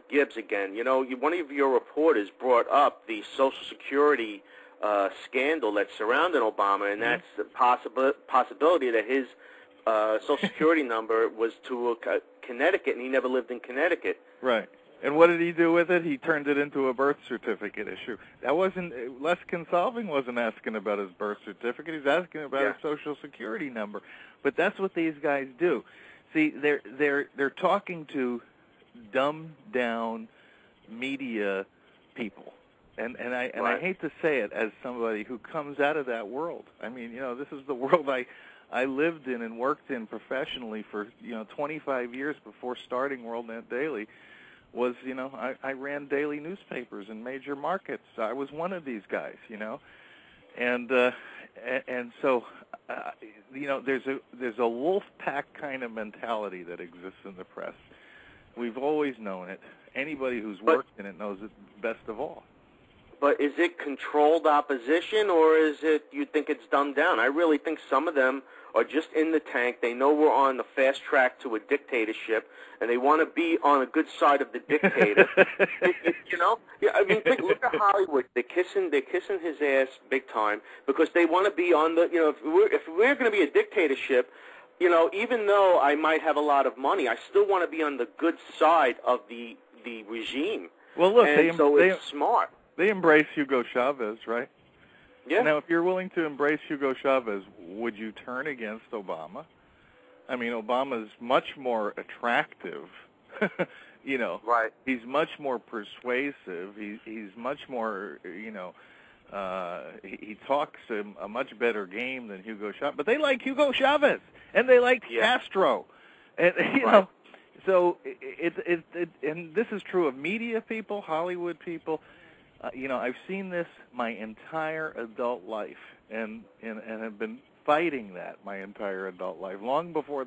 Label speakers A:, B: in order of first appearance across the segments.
A: Gibbs again. You know, one of your reporters brought up the Social Security scandal that surrounded Obama, and that's the possibility that his Social Security number was to Connecticut, and he never lived in Connecticut.
B: Right. And what did he do with it? He turned it into a birth certificate issue. That wasn't, Les Consalving wasn't asking about his birth certificate. He's asking about his Social Security number. But that's what these guys do. See, they're talking to dumbed down media people. And I hate to say it as somebody who comes out of that world. I mean, you know, this is the world I lived in and worked in professionally for, 25 years before starting Worldnetdaily. Was, I ran daily newspapers in major markets. I was one of these guys, and so, there's a wolf pack kind of mentality that exists in the press. We've always known it. Anybody who's worked in it knows it best of all.
A: But is it controlled opposition, or is it you think it's dumbed down? I really think some of them are just in the tank. They know we're on the fast track to a dictatorship, and they want to be on a good side of the dictator. Yeah, I mean, look at Hollywood. They're kissing his ass big time because they want to be on the. If we're going to be a dictatorship, even though I might have a lot of money, I still want to be on the good side of the regime.
B: Well, look,
A: it's smart.
B: They embrace Hugo Chavez, right?
A: Yeah.
B: Now, if you're willing to embrace Hugo Chavez, would you turn against Obama? I mean, Obama's much more attractive.
A: Right.
B: He's much more persuasive. He's much more, he talks a much better game than Hugo Chavez. But they like Hugo Chavez, and they like Castro. And, know, so and this is true of media people, Hollywood people. I've seen this my entire adult life, and have been fighting that my entire adult life, long before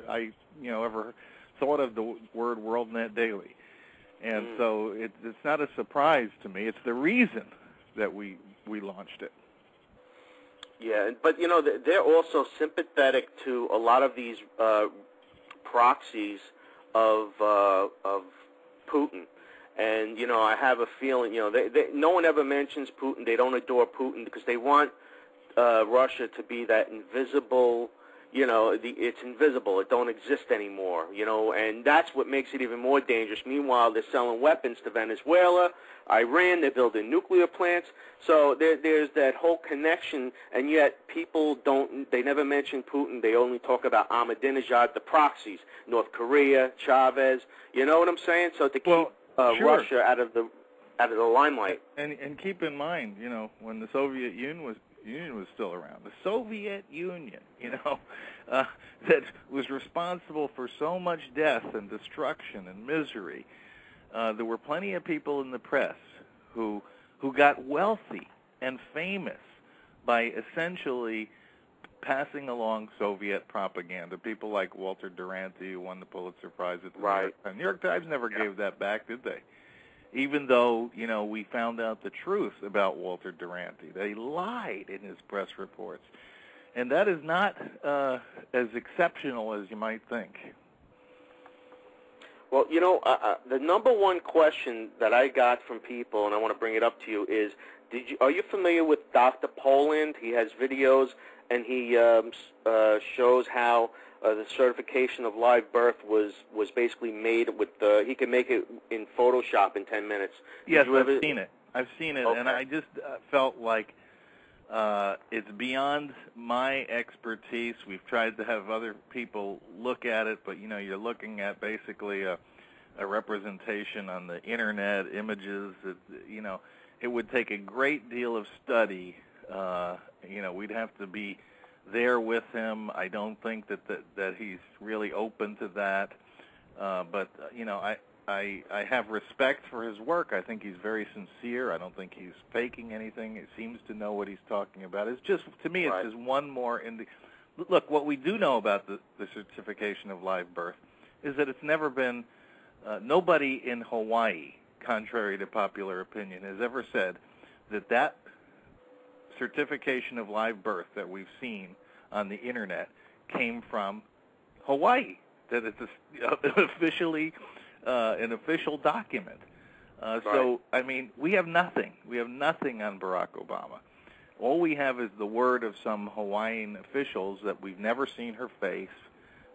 B: I ever thought of the word Worldnetdaily. And so it's not a surprise to me. It's the reason that we launched it.
A: Yeah, but they're also sympathetic to a lot of these proxies of Putin. And, I have a feeling, no one ever mentions Putin. They don't adore Putin because they want Russia to be that invisible, it's invisible. It don't exist anymore, and that's what makes it even more dangerous. Meanwhile, they're selling weapons to Venezuela, Iran. They're building nuclear plants. So there's that whole connection, and yet people they never mention Putin. They only talk about Ahmadinejad, the proxies, North Korea, Chavez. You know what I'm saying? So to keep Russia out of the limelight.
B: And keep in mind, when the Soviet Union was still around, the Soviet Union, that was responsible for so much death and destruction and misery. There were plenty of people in the press who got wealthy and famous by essentially passing along Soviet propaganda. People like Walter Duranty, who won the Pulitzer Prize at the New York Times. New York Times never gave that back, did they? Even though, we found out the truth about Walter Duranty. They lied in his press reports. And that is not as exceptional as you might think.
A: Well, the number one question that I got from people, and I want to bring it up to you, is, are you familiar with Dr. Poland? He has videos, and he shows how the certification of live birth was basically made with he could make it in Photoshop in 10 minutes.
B: Yes, I've seen it. Okay. And I just felt like it's beyond my expertise. We've tried to have other people look at it, but you're looking at basically a representation on the internet, images. It would take a great deal of study. We'd have to be there with him. I don't think that he's really open to that. But I have respect for his work. I think he's very sincere. I don't think he's faking anything. He seems to know what he's talking about. It's just, to me, it's just one more in the... Look, what we do know about the certification of live birth is that it's never been... nobody in Hawaii, contrary to popular opinion, has ever said that certification of live birth that we've seen on the internet came from Hawaii, that it's officially an official document. So, I mean, we have nothing. We have nothing on Barack Obama. All we have is the word of some Hawaiian officials that we've never seen her face,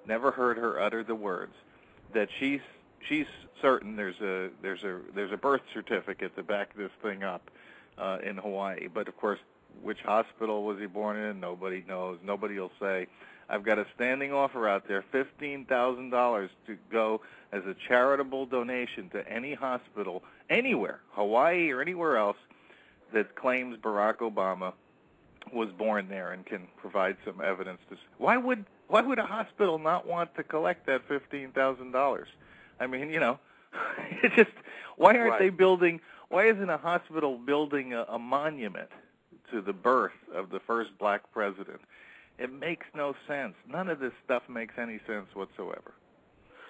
B: never heard her utter the words, that she's certain there's a birth certificate to back this thing up in Hawaii. But of course, which hospital was he born in? Nobody knows. Nobody will say. I've got a standing offer out there, $15,000 to go as a charitable donation to any hospital anywhere, Hawaii or anywhere else, that claims Barack Obama was born there and can provide some evidence to. Why would a hospital not want to collect that $15,000? I mean, it's just, why aren't they building? Why isn't a hospital building a monument to the birth of the first black president? It makes no sense. None of this stuff makes any sense whatsoever.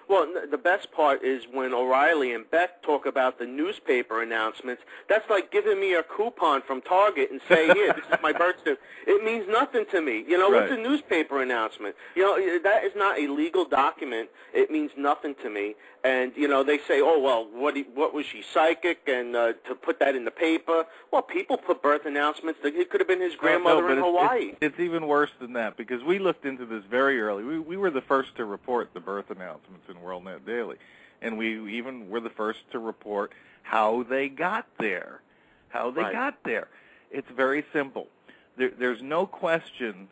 A: Well, the best part is when O'Reilly and Beck talk about the newspaper announcements. That's like giving me a coupon from Target and saying, here, this is my birth certificate. It means nothing to me. What's a newspaper announcement? That is not a legal document. It means nothing to me. And, they say, oh, well, what was she, psychic? And to put that in the paper? Well, people put birth announcements. It could have been his grandmother in Hawaii.
B: It's even worse than that, because we looked into this very early. We were the first to report the birth announcements in Worldnetdaily. And we even were the first to report how they got there. It's very simple. There's no question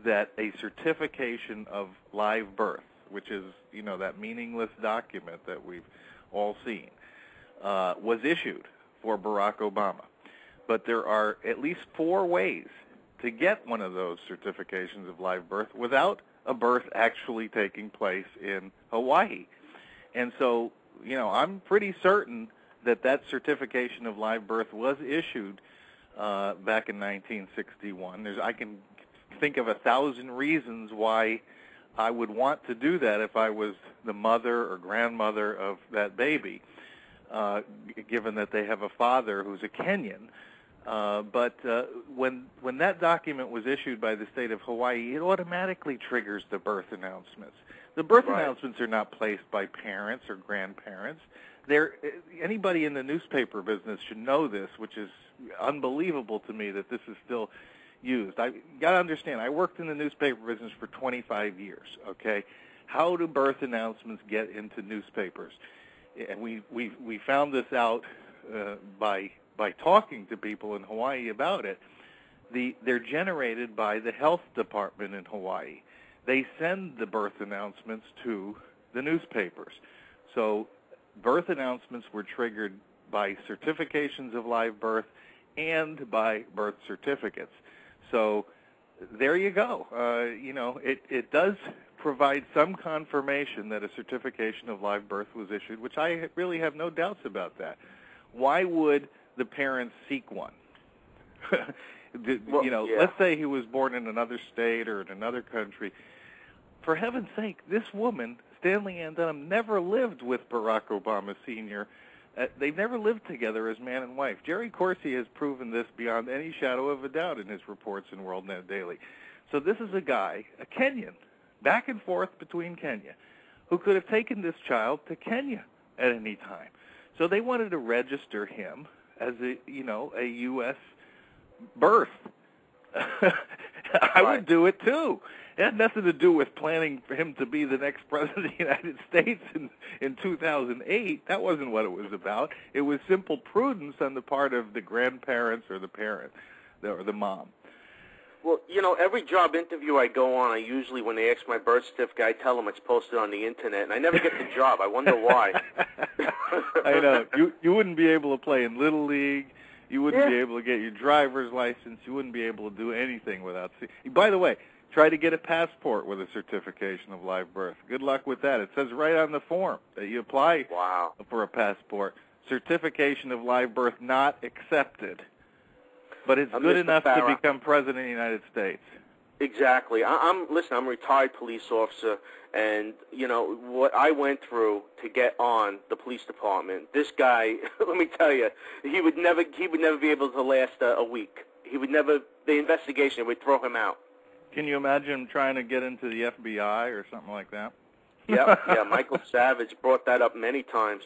B: that a certification of live birth, which is, that meaningless document that we've all seen, was issued for Barack Obama. But there are at least 4 ways to get one of those certifications of live birth without a birth actually taking place in Hawaii. And so, I'm pretty certain that certification of live birth was issued back in 1961. I can think of 1,000 reasons why I would want to do that if I was the mother or grandmother of that baby, given that they have a father who's a Kenyan. But when that document was issued by the state of Hawaii, it automatically triggers the birth announcements. The birth announcements are not placed by parents or grandparents. Anybody in the newspaper business should know this, which is unbelievable to me that this is still used. I got to understand, I worked in the newspaper business for 25 years, okay? How do birth announcements get into newspapers? And we found this out by talking to people in Hawaii about it. They're generated by the health department in Hawaii. They send the birth announcements to the newspapers. So birth announcements were triggered by certifications of live birth and by birth certificates. So there you go. It does provide some confirmation that a certification of live birth was issued, which I really have no doubts about that. Why would the parents seek one? Let's say he was born in another state or in another country. For heaven's sake, this woman, Stanley Ann Dunham, never lived with Barack Obama Sr. They've never lived together as man and wife. Jerry Corsi has proven this beyond any shadow of a doubt in his reports in Worldnetdaily. So this is a guy, a Kenyan, back and forth between Kenya, who could have taken this child to Kenya at any time. So they wanted to register him as a U.S. birth. I would do it too. It had nothing to do with planning for him to be the next president of the United States in 2008. That wasn't what it was about. It was simple prudence on the part of the grandparents or the parent or the mom.
A: Well, every job interview I go on, I usually, when they ask my birth certificate, I tell them it's posted on the Internet, and I never get the job. I wonder why.
B: I know. You wouldn't be able to play in Little League. You wouldn't be able to get your driver's license. You wouldn't be able to do anything without By the way, try to get a passport with a certification of live birth. Good luck with that. It says right on the form that you apply for a passport. Certification of live birth not accepted. But it's good enough to become president of the United States.
A: Exactly. I'm a retired police officer, and what I went through to get on the police department. This guy, let me tell you, he would never be able to last a week. The investigation would throw him out.
B: Can you imagine him trying to get into the FBI or something like that?
A: Yeah, Michael Savage brought that up many times.